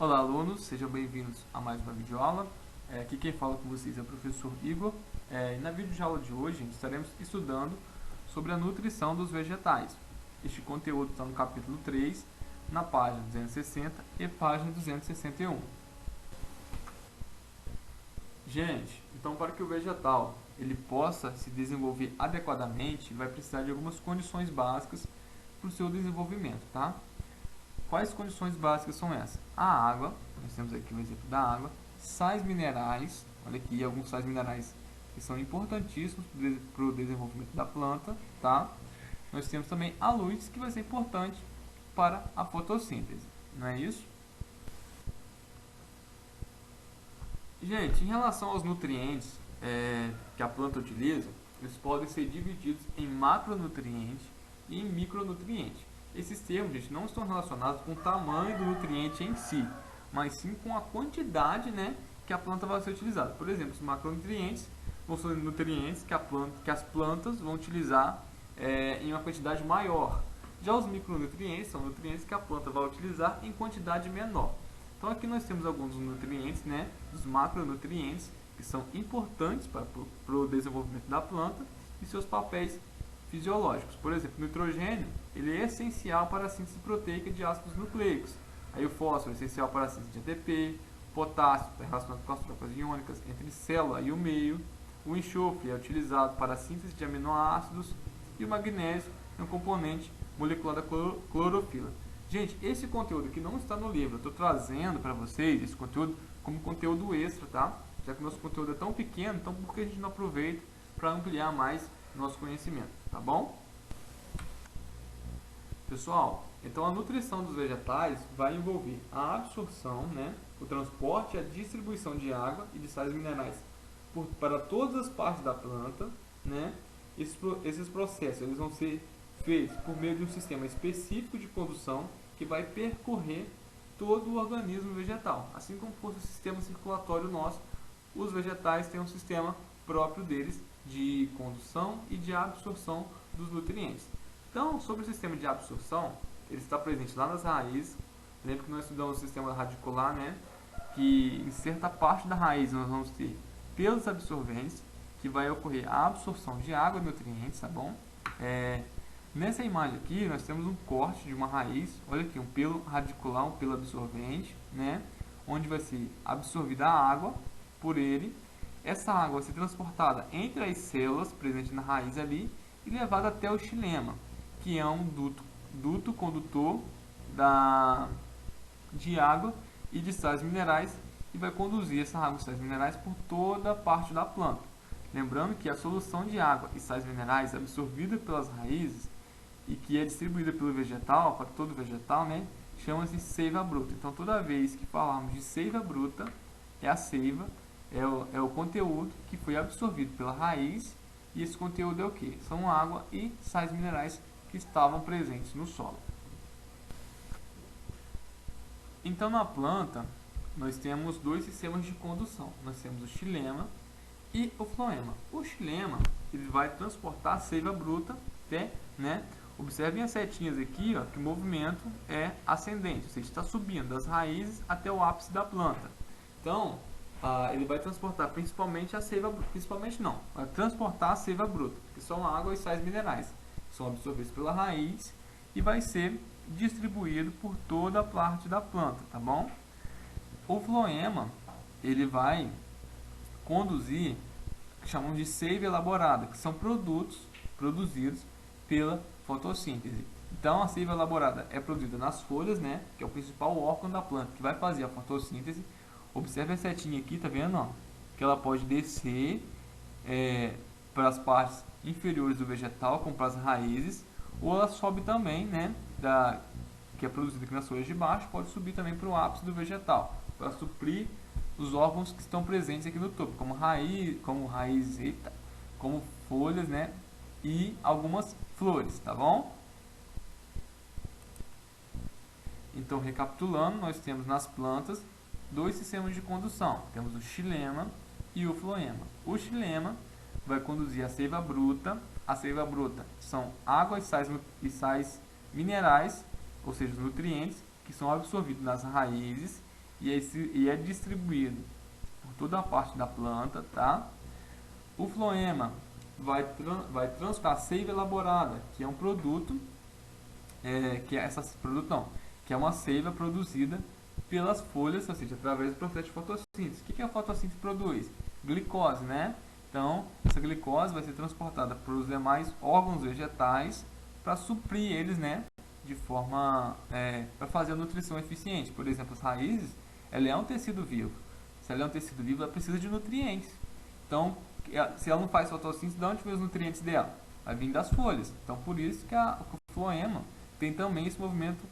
Olá, alunos, sejam bem-vindos a mais uma videoaula. Aqui quem fala com vocês é o professor Igor. E na videoaula de hoje estaremos estudando sobre a nutrição dos vegetais. Este conteúdo está no capítulo 3, na página 260 e página 261. Gente, então para que o vegetal ele possa se desenvolver adequadamente, vai precisar de algumas condições básicas para o seu desenvolvimento, tá? Quais condições básicas são essas? A água, nós temos aqui um exemplo da água, sais minerais, olha aqui alguns sais minerais que são importantíssimos para o desenvolvimento da planta, tá? Nós temos também a luz, que vai ser importante para a fotossíntese, não é isso? Gente, em relação aos nutrientes que a planta utiliza, eles podem ser divididos em macronutriente e em micronutriente. Esses termos, gente, não estão relacionados com o tamanho do nutriente em si, mas sim com a quantidade, né, que a planta vai ser utilizada. Por exemplo, os macronutrientes vão ser nutrientes que as plantas vão utilizar em uma quantidade maior. Já os micronutrientes são nutrientes que a planta vai utilizar em quantidade menor. Então aqui nós temos alguns nutrientes, né, os macronutrientes, que são importantes para o desenvolvimento da planta e seus papéis fisiológicos. Por exemplo, o nitrogênio ele é essencial para a síntese proteica de ácidos nucleicos. Aí o fósforo é essencial para a síntese de ATP, o potássio está relacionado com as trocas iônicas entre célula e o meio, o enxofre é utilizado para a síntese de aminoácidos e o magnésio é um componente molecular da clorofila. Gente, esse conteúdo que não está no livro, eu estou trazendo para vocês esse conteúdo como conteúdo extra, tá? Já que o nosso conteúdo é tão pequeno, então por que a gente não aproveita para ampliar mais nosso conhecimento, tá bom? Pessoal, então a nutrição dos vegetais vai envolver a absorção, né, o transporte e a distribuição de água e de sais minerais para todas as partes da planta, né? Esses processos eles vão ser feitos por meio de um sistema específico de condução que vai percorrer todo o organismo vegetal. Assim como fosse o sistema circulatório nosso, os vegetais têm um sistema próprio deles de condução e de absorção dos nutrientes. Então, sobre o sistema de absorção, ele está presente lá nas raízes. Lembra que nós estudamos o sistema radicular, né? Que em certa parte da raiz nós vamos ter pelos absorventes, que vai ocorrer a absorção de água e nutrientes, tá bom? Nessa imagem aqui, nós temos um corte de uma raiz, olha aqui, um pelo radicular, um pelo absorvente, né? Onde vai ser absorvida a água por ele. Essa água vai ser transportada entre as células presentes na raiz ali e levada até o xilema, que é um duto condutor de água e de sais minerais e vai conduzir essa água e sais minerais por toda a parte da planta. Lembrando que a solução de água e sais minerais absorvida pelas raízes e que é distribuída pelo vegetal, para todo o vegetal, né, chama-se seiva bruta. Então, toda vez que falarmos de seiva bruta, é a seiva, é o conteúdo que foi absorvido pela raiz, e esse conteúdo é o que? São água e sais minerais que estavam presentes no solo. Então, na planta, nós temos dois sistemas de condução. Nós temos o xilema e o floema. O xilema ele vai transportar a seiva bruta até, né? Observem as setinhas aqui, ó, que o movimento é ascendente, ou seja, está subindo das raízes até o ápice da planta. Então, ele vai transportar principalmente a seiva bruta, vai transportar a seiva bruta, que são água e sais minerais, que são absorvidos pela raiz e vai ser distribuído por toda a parte da planta, tá bom? O floema, ele vai conduzir, que chamamos de seiva elaborada, que são produtos produzidos pela fotossíntese. Então, a seiva elaborada é produzida nas folhas, né, que é o principal órgão da planta, que vai fazer a fotossíntese. Observe a setinha aqui, tá vendo? Ó, que ela pode descer para as partes inferiores do vegetal, como para as raízes, ou ela sobe também, né, que é produzida aqui nas folhas de baixo, pode subir também para o ápice do vegetal, para suprir os órgãos que estão presentes aqui no topo, como folhas, né, e algumas flores, tá bom? Então, recapitulando, nós temos nas plantas dois sistemas de condução. Temos o xilema e o floema. O xilema vai conduzir a seiva bruta. A seiva bruta são água e sais minerais, ou seja, os nutrientes, que são absorvidos nas raízes e é distribuído por toda a parte da planta, tá? O floema vai transportar a seiva elaborada, que é um produto, que é uma seiva produzida pelas folhas, ou seja, através do processo de fotossíntese. O que a fotossíntese produz? Glicose, né? Então, essa glicose vai ser transportada para os demais órgãos vegetais para suprir eles, né? De forma para fazer a nutrição eficiente. Por exemplo, as raízes, ela é um tecido vivo. Se ela é um tecido vivo, ela precisa de nutrientes. Então, se ela não faz fotossíntese, de onde vem os nutrientes dela? Vai vir das folhas. Então, por isso que o floema tem também esse movimento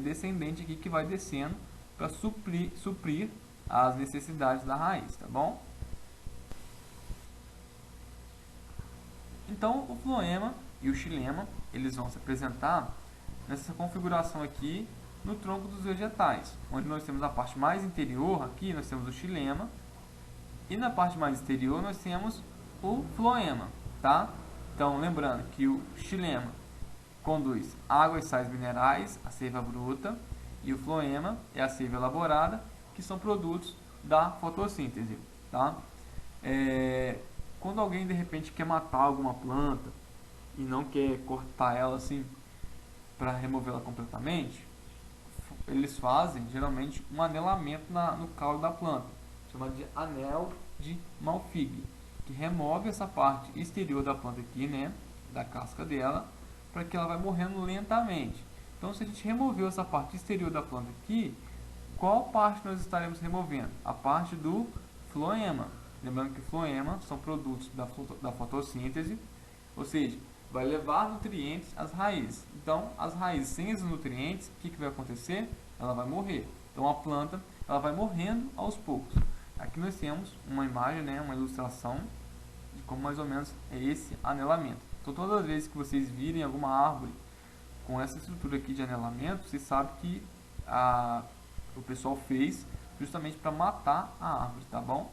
descendente aqui que vai descendo para suprir as necessidades da raiz, tá bom? Então, o floema e o xilema, eles vão se apresentar nessa configuração aqui no tronco dos vegetais, onde nós temos a parte mais interior, aqui nós temos o xilema, e na parte mais exterior nós temos o floema, tá? Então, lembrando que o xilema conduz água e sais minerais, a seiva bruta, e o floema é a seiva elaborada, que são produtos da fotossíntese, tá? Quando alguém de repente quer matar alguma planta e não quer cortar ela assim para removê-la completamente, eles fazem geralmente um anelamento no caule da planta, chamado de anel de Malfig, que remove essa parte exterior da planta aqui, né, da casca dela, para que ela vai morrendo lentamente. Então, se a gente removeu essa parte exterior da planta aqui, qual parte nós estaremos removendo? A parte do floema. Lembrando que floema são produtos da fotossíntese, ou seja, vai levar nutrientes às raízes. Então, as raízes sem esses nutrientes, o que vai acontecer? Ela vai morrer. Então, a planta ela vai morrendo aos poucos. Aqui nós temos uma imagem, né, uma ilustração de como mais ou menos é esse anelamento. Então, todas as vezes que vocês virem alguma árvore com essa estrutura aqui de anelamento, você sabe que o pessoal fez justamente para matar a árvore, tá bom?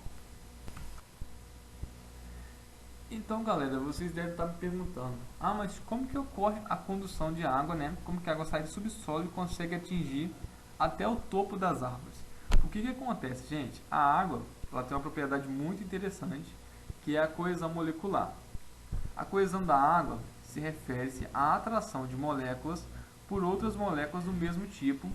Então, galera, vocês devem estar me perguntando: mas como que ocorre a condução de água, né? Como que a água sai do subsolo e consegue atingir até o topo das árvores? O que acontece, gente? A água, ela tem uma propriedade muito interessante, que é a coesão molecular. A coesão da água se refere-se à atração de moléculas por outras moléculas do mesmo tipo,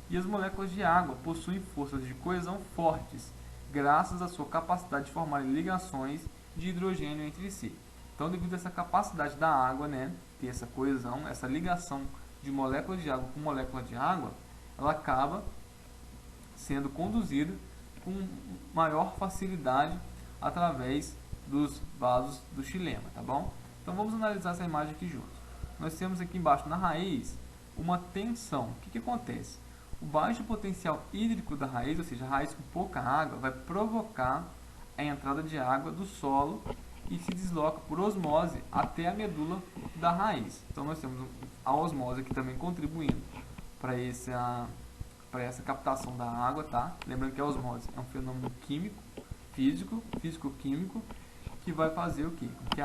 e as moléculas de água possuem forças de coesão fortes, graças à sua capacidade de formar ligações de hidrogênio entre si. Então, devido a essa capacidade da água, né, ter essa coesão, essa ligação de moléculas de água com molécula de água, ela acaba sendo conduzida com maior facilidade através dos vasos do xilema, tá bom? Então, vamos analisar essa imagem aqui juntos. Nós temos aqui embaixo na raiz uma tensão. O que acontece? O baixo potencial hídrico da raiz, ou seja, a raiz com pouca água, vai provocar a entrada de água do solo e se desloca por osmose até a medula da raiz. Então, nós temos a osmose aqui também contribuindo para essa captação da água, tá? Lembrando que a osmose é um fenômeno químico, físico-químico, que vai fazer o quê? Que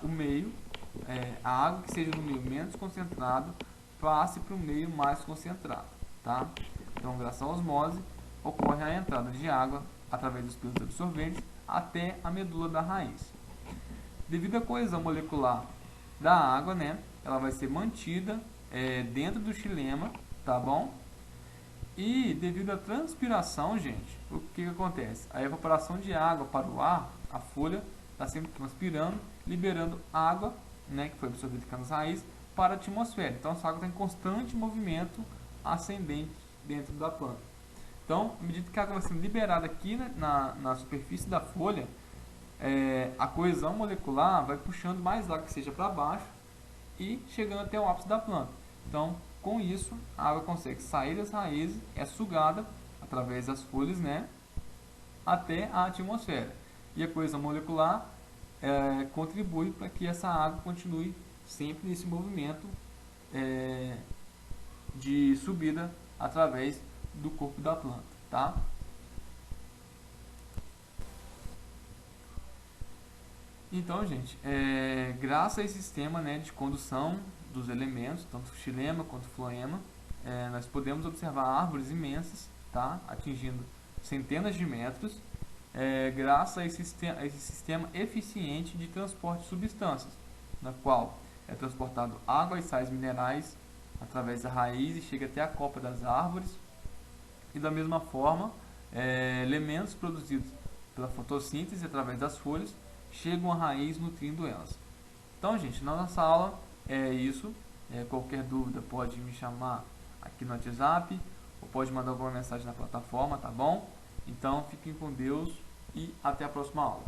o meio, a água que seja no meio menos concentrado, passe para o meio mais concentrado, tá? Então, graças à osmose, ocorre a entrada de água através dos pelos absorventes até a medula da raiz. Devido à coesão molecular da água, né, ela vai ser mantida dentro do xilema, tá bom? E devido à transpiração, gente, o que acontece? A evaporação de água para o ar, a folha está sempre transpirando, liberando água, né, que foi absorvida nas raízes, para a atmosfera. Então, essa água está em constante movimento ascendente dentro da planta. Então, à medida que a água vai sendo liberada aqui, né, na superfície da folha, a coesão molecular vai puxando mais água que seja para baixo e chegando até o ápice da planta. Então, com isso, a água consegue sair das raízes, é sugada através das folhas, né, até a atmosfera. E a coesão molecular contribui para que essa água continue sempre nesse movimento de subida através do corpo da planta, tá? Então, gente, graças a esse sistema, né, de condução dos elementos, tanto xilema quanto floema, nós podemos observar árvores imensas tá? Atingindo centenas de metros, graças a esse sistema eficiente de transporte de substâncias, na qual é transportado água e sais minerais através da raiz e chega até a copa das árvores, e da mesma forma, elementos produzidos pela fotossíntese através das folhas chegam à raiz nutrindo elas. Então, gente, na nossa aula é isso. Qualquer dúvida pode me chamar aqui no WhatsApp ou pode mandar alguma mensagem na plataforma, tá bom? Então, fiquem com Deus e até a próxima aula.